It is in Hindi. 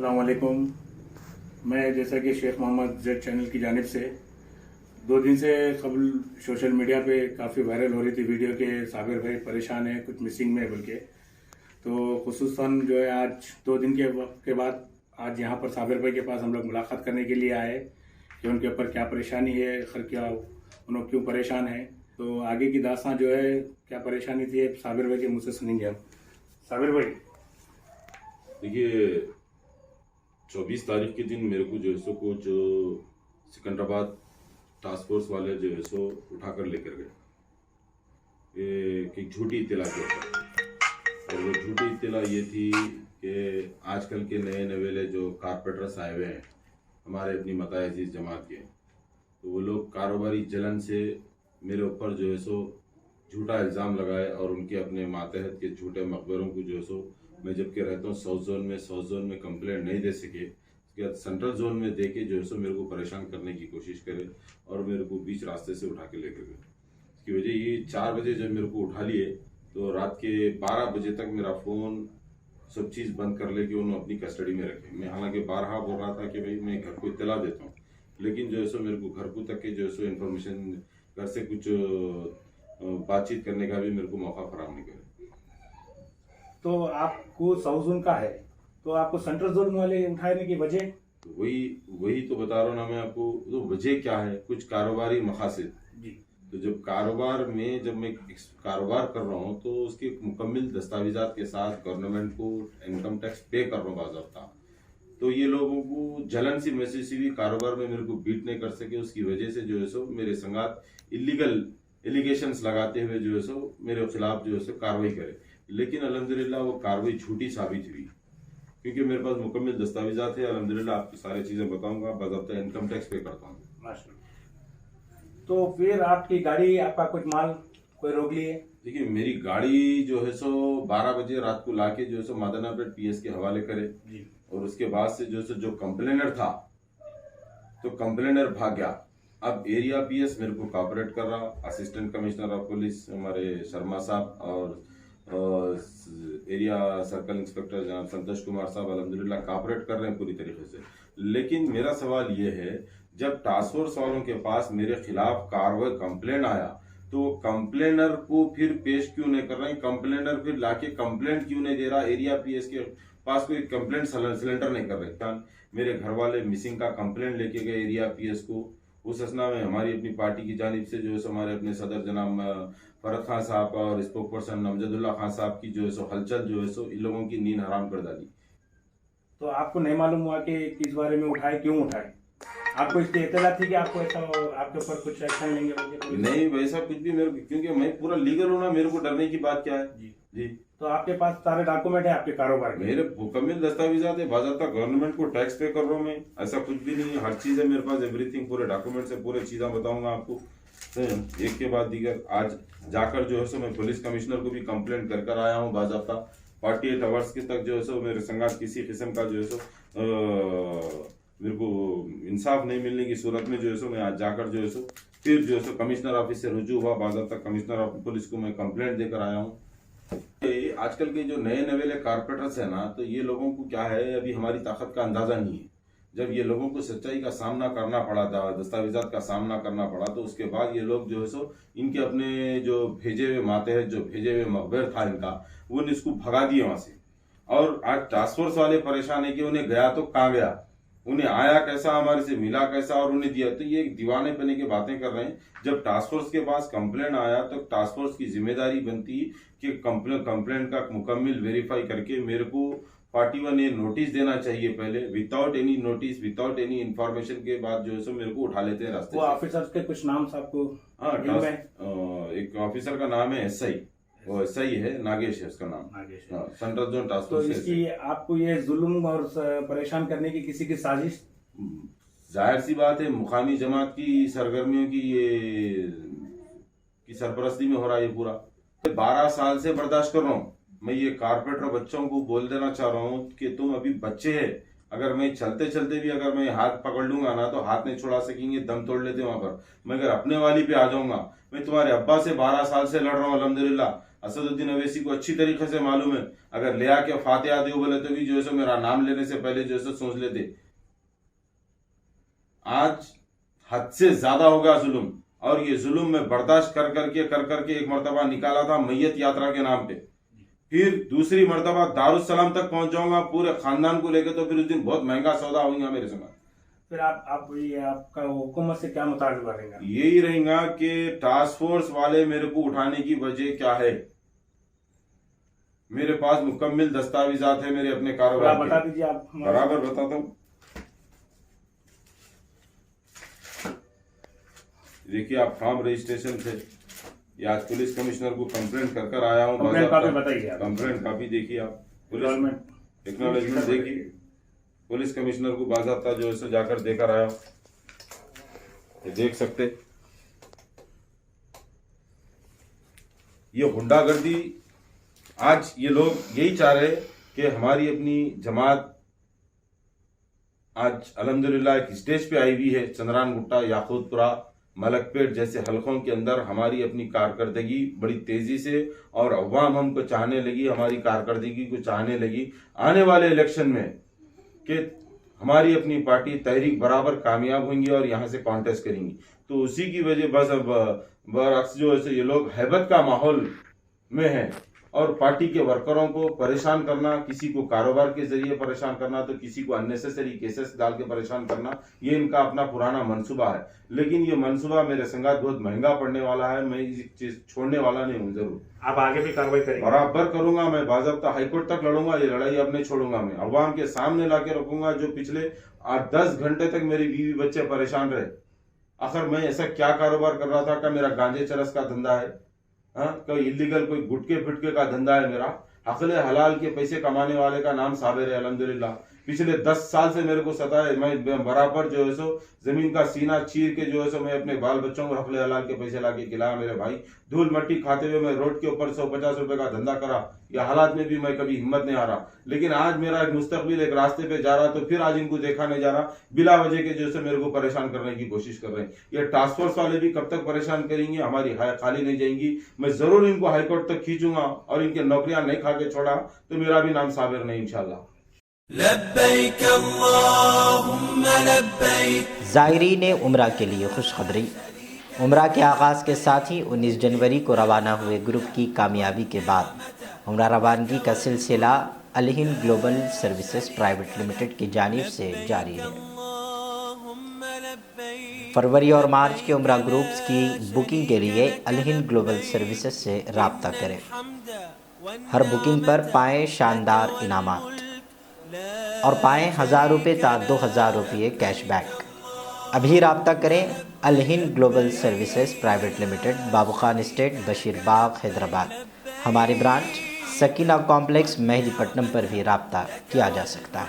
अस्सलाम वालेकुम। मैं जैसा कि शेख मोहम्मद जेड चैनल की जानिब से 2 दिन से कबल सोशल मीडिया पे काफ़ी वायरल हो रही थी वीडियो के साबिर भाई परेशान है, कुछ मिसिंग में है बोल के। तो खुसूसन जो है आज 2 दिन के वक्त के बाद आज यहाँ पर साबिर भाई के पास हम लोग मुलाकात करने के लिए आए कि उनके ऊपर क्या परेशानी है, आखिर क्या उन्होंने क्यों परेशान है। तो आगे की दास्तां जो है क्या परेशानी थी साबिर भाई के मुँह से सुनेंगे हम। साबिर भाई देखिए 24 तारीख के दिन मेरे को जो है सो कुछ सिकंदराबाद टास्क फोर्स वाले जो है सो उठाकर लेकर गए एक झूठी इत्तला के ऊपर। और वो झूठी इत्तला ये थी कि आजकल के नए नवेले जो कारपेंटर्स आए हुए हैं हमारे अपनी मता अजीज जमात के, तो वो लोग कारोबारी जलन से मेरे ऊपर जो है सो झूठा इल्ज़ाम लगाए और उनके अपने मातहत के झूठे मकबरों को जो है सो मैं जबकि रहता हूँ साउथ जोन में कंप्लेंट नहीं दे सके, उसके बाद सेंट्रल जोन में दे के जो है सो मेरे को परेशान करने की कोशिश करे और मेरे को बीच रास्ते से उठा के लेकर गए। इसकी वजह ये 4 बजे जब मेरे को उठा लिए तो रात के 12 बजे तक मेरा फ़ोन सब चीज़ बंद कर लेके उन्होंने अपनी कस्टडी में रखे। मैं हालांकि बारहा बोल रहा था कि भाई मैं घर को इत्तला देता हूँ, लेकिन जो है सो मेरे को घर को तक के जो है सो इन्फॉर्मेशन घर से कुछ बातचीत करने का भी मेरे को मौका फराहम नहीं करे। तो आपको साउथ जोन का है तो आपको सेंट्रल जोन वाले उठाने की वजह? तो वही तो बता रहा हूँ ना मैं आपको। तो वजह क्या है, कुछ कारोबारी मकासद जी। तो जब कारोबार में जब मैं कारोबार कर रहा हूँ तो उसके मुकम्मल दस्तावेजात के साथ गवर्नमेंट को इनकम टैक्स पे कर रहा हूँ बाज़ाब्ता, तो ये लोगों को जलन सी महसूस हुई कारोबार में मेरे को बीट नहीं कर सके, उसकी वजह से जो है सो मेरे संगात इलीगल एलिगेशंस लगाते हुए जो है सो मेरे खिलाफ जो है सो कार्रवाई करे। लेकिन अल्हम्दुलिल्लाह वो कार्रवाई झूठी साबित हुई क्योंकि मेरे पास मुकम्मल दस्तावेजात है। अल्हम्दुलिल्लाह आपकी सारी चीजें बताऊंगा, बाज़ाब्ता इनकम टैक्स पे करता हूँ। तो फिर आपकी गाड़ी, आपका कुछ माल कोई रोक लिए? देखिए मेरी गाड़ी जो है सो 12 बजे रात को लाके जो है सो मादनापेट पीएस के हवाले करे जी। और उसके बाद से जो है सो जो कंप्लेनर था तो कंप्लेनर भाग गया। अब एरिया पीएस मेरे को कॉपरेट कर रहा, असिस्टेंट कमिश्नर ऑफ पुलिस हमारे शर्मा साहब और एरिया सर्कल इंस्पेक्टर जनाब संतोष कुमार साहब अल्हम्दुलिल्लाह कॉपरेट कर रहे हैं पूरी तरीके से। लेकिन मेरा सवाल ये है, जब टास्क फोर्स वालों के पास मेरे खिलाफ कार्रवाई कंप्लेंट आया तो कंप्लेनर को फिर पेश क्यों नहीं कर रहे हैं, कंप्लेनर फिर लाके कंप्लेंट क्यों नहीं दे रहा, एरिया पीएस के पास कोई कंप्लेंट सिलेंडर नहीं कर रहे। मेरे घर वाले मिसिंग का कंप्लेंट लेके गए एरिया पीएस को। उस असना में हमारी अपनी पार्टी की जानिब से जो है हमारे अपने सदर जनाब फरत खान साहब और स्पोक पर्सन अमजदुल्ला खान साहब की जो है सो हलचल जो है सो इन लोगों की नींद हराम कर डाली। तो आपको नहीं मालूम हुआ कि किस बारे में उठाए, क्यों उठाए? आपको इसकी इत्तला थी कि आपको ऐसा आपके ऊपर कुछ एक्शन लेंगे? नहीं वैसा कुछ भी मेरे, क्योंकि मैं पूरा लीगल हूँ ना, मेरे को डरने की बात क्या है। जी तो आपके पास सारे डॉक्यूमेंट है आपके कारोबार के? मेरे मुकम्मल दस्तावेजात है, बाज़ाब्ता गवर्नमेंट को टैक्स पे कर रहा हूँ मैं, ऐसा कुछ भी नहीं है, हर चीज है मेरे पास, एवरीथिंग पूरे डॉक्यूमेंट है, पूरे चीजें बताऊंगा आपको एक के बाद दीगर। आज जाकर जो है सो मैं पुलिस कमिश्नर को भी कंप्लेंट कर आया हूँ बाज़ाब्ता। 48 आवर्स के तक जो है सो मेरे संगात किसी किस्म का जो है सो मेरे को इंसाफ नहीं मिलने की सूरत में जो है सो मैं आज जाकर जो है सो फिर जो है सो कमिश्नर ऑफिस से रुजू हुआ, बाज़ाब्ता कमिश्नर ऑफ पुलिस को मैं कंप्लेंट देकर आया हूँ। आजकल के जो नए नवेले कारपेंटर्स है ना, तो ये लोगों को क्या है, अभी हमारी ताकत का अंदाजा नहीं है। जब ये लोगों को सच्चाई का सामना करना पड़ा था, दस्तावेजात का सामना करना पड़ा, तो उसके बाद ये लोग जो है सो इनके अपने जो भेजे हुए मातहत जो भेजे हुए मकबर था इनका, वो इसको भगा दिए वहां से। और आज टास्क फोर्स वाले परेशान है कि उन्हें गया तो कहाँ गया, उन्हें आया कैसा, हमारे से मिला कैसा और उन्हें दिया। तो ये दीवाने बने की बातें कर रहे हैं। जब टास्क फोर्स के पास कंप्लेंट आया तो टास्क फोर्स की जिम्मेदारी बनती कि कंप्लेंट का मुकम्मल वेरीफाई करके मेरे को पार्टी वन ये नोटिस देना चाहिए पहले, without any notice without any information के बाद जो है सो मेरे को उठा लेते हैं रास्ते। वो ऑफिसर के कुछ नाम आपको? हाँ, एक ऑफिसर का नाम है एसआई, वो एसआई है, नागेश है उसका नाम, नागेश है। Central zone task force. तो इसकी आपको ये जुल्म और परेशान करने की किसी की साजिश? जाहिर सी बात है, मुकामी जमात की सरगर्मियों की ये की सरपरस्ती में हो रहा है ये पूरा। 12 साल से बर्दाश्त कर रहा हूँ मैं। ये कारपेंटर बच्चों को बोल देना चाह रहा हूँ कि तुम अभी बच्चे हैं, अगर मैं चलते चलते भी अगर मैं हाथ पकड़ लूंगा ना तो हाथ नहीं छुड़ा सकेंगे, दम तोड़ लेते वहां पर। मैं अगर अपने वाली पे आ जाऊंगा, मैं तुम्हारे अब्बा से 12 साल से लड़ रहा हूँ अल्हम्दुलिल्लाह, असदुद्दीन अवैसी को अच्छी तरीके से मालूम है, अगर ले आके फातिहा दो बोले तो भी जो है सो मेरा नाम लेने से पहले जो है सो सोच लेते। आज हद से ज्यादा हो गया जुल्म, और ये जुल्म में बर्दाश्त कर करके एक मर्तबा निकाला था मैयत यात्रा के नाम पे, फिर दूसरी मर्तबा दारुस्सलाम तक पहुंच जाऊंगा पूरे खानदान को लेकर, तो फिर उस दिन बहुत महंगा सौदा होगा मेरे संग। फिर आपका हुकूमत से क्या मुतालबा रहेगा? यही रहेगा कि टास्क फोर्स वाले मेरे को उठाने की वजह क्या है। मेरे पास मुकम्मल दस्तावेजात है मेरे अपने कारोबार के। बता दीजिए आप। बराबर बताता हूँ। देखिए आप फार्म रजिस्ट्रेशन थे, ये आज पुलिस कमिश्नर को कंप्लेंट कर आया हूँ। बताइए कंप्लेंट कापी देखिए आप, पुलिस एक्नॉलेजमेंट देखिए, पुलिस कमिश्नर को बाज़ाब्ता जो है जाकर देकर आया, ये देख सकते। ये गुंडागर्दी, आज ये लोग यही चाह रहे कि हमारी अपनी जमात आज अल्हम्दुलिल्लाह एक स्टेज पे आई हुई है। चंद्रान गुट्टा, याकूतपुरा, मलकपेट जैसे हलकों के अंदर हमारी अपनी कारकर्दगी बड़ी तेजी से, और अवाम हमको चाहने लगी, हमारी कारकर्दगी को चाहने लगी आने वाले इलेक्शन में कि हमारी अपनी पार्टी तहरीक बराबर कामयाब होंगी और यहाँ से कॉन्टेस्ट करेंगी। तो उसी की वजह बस अब बरअक्स जो है ये लोग हैबत का माहौल में हैं, और पार्टी के वर्करों को परेशान करना, किसी को कारोबार के जरिए परेशान करना, तो किसी को अननेसेसरी केसेस डाल के परेशान करना, ये इनका अपना पुराना मंसूबा है। लेकिन ये मंसूबा मेरे संगात बहुत महंगा पड़ने वाला है। मैं ये चीज छोड़ने वाला नहीं हूँ। जरूर आप आगे भी कार्रवाई करेंगे? बराबर करूंगा मैं, बाज़ाब्ता हाईकोर्ट तक लड़ूंगा। ये लड़ाई अब नहीं छोड़ूंगा मैं, अवाम के सामने लाके रखूंगा। जो पिछले 8-10 घंटे तक मेरी बीवी बच्चे परेशान रहे, आखिर मैं ऐसा क्या कारोबार कर रहा था? क्या मेरा गांजे चरस का धंधा है? कोई इलीगल कोई गुटके फिटके का धंधा है मेरा? हकले हलाल के पैसे कमाने वाले का नाम साबिर है अल्हम्दुलिल्लाह। पिछले 10 साल से मेरे को सताए, मैं बराबर जो है सो जमीन का सीना चीर के जो है सो मैं अपने बाल बच्चों को हकले हलाल के पैसे लाके खिलाया मेरे भाई। धूल मट्टी खाते हुए मैं रोड के ऊपर 150 रुपए का धंधा करा। या हालात में भी मैं कभी हिम्मत नहीं हारा। लेकिन आज मेरा एक मुस्तकबिल एक रास्ते पे जा रहा, तो फिर आज इनको देखा नहीं जा रहा, बिला वजह के जो है मेरे को परेशान करने की कोशिश कर रहे हैं। ये टास्क फोर्स वाले भी कब तक परेशान करेंगे? हमारी खाली नहीं जाएंगी। मैं जरूर इनको हाईकोर्ट तक खींचूंगा, और इनकी नौकरियां नहीं खा के छोड़ा तो मेरा भी नाम साबिर नहीं इंशाल्लाह। लब्बैक अल्लाहुम्मा लब्बैक। ज़ायरीन उम्रा के लिए खुशखबरी। उम्रा के आगाज़ के साथ ही 19 जनवरी को रवाना हुए ग्रुप की कामयाबी के बाद उम्रा रवानगी का सिलसिला Al-Hind global services private limited की जानिब से जारी है। फरवरी और मार्च के उम्रा ग्रुप्स की बुकिंग के लिए अल-हिंद ग्लोबल सर्विसेज से राब्ता करें। हर बुकिंग पर पाएँ शानदार इनामात और पाएँ 1000 रुपये ता 2000 रुपये कैशबैक। अभी राब्ता करें Al-Hind global services private limited, बाबू खान स्टेट, बशीरबाग, हैदराबाद। हमारी ब्रांच सकीना कॉम्प्लेक्स, मेहदीपट्टनम पर भी राब्ता किया जा सकता है।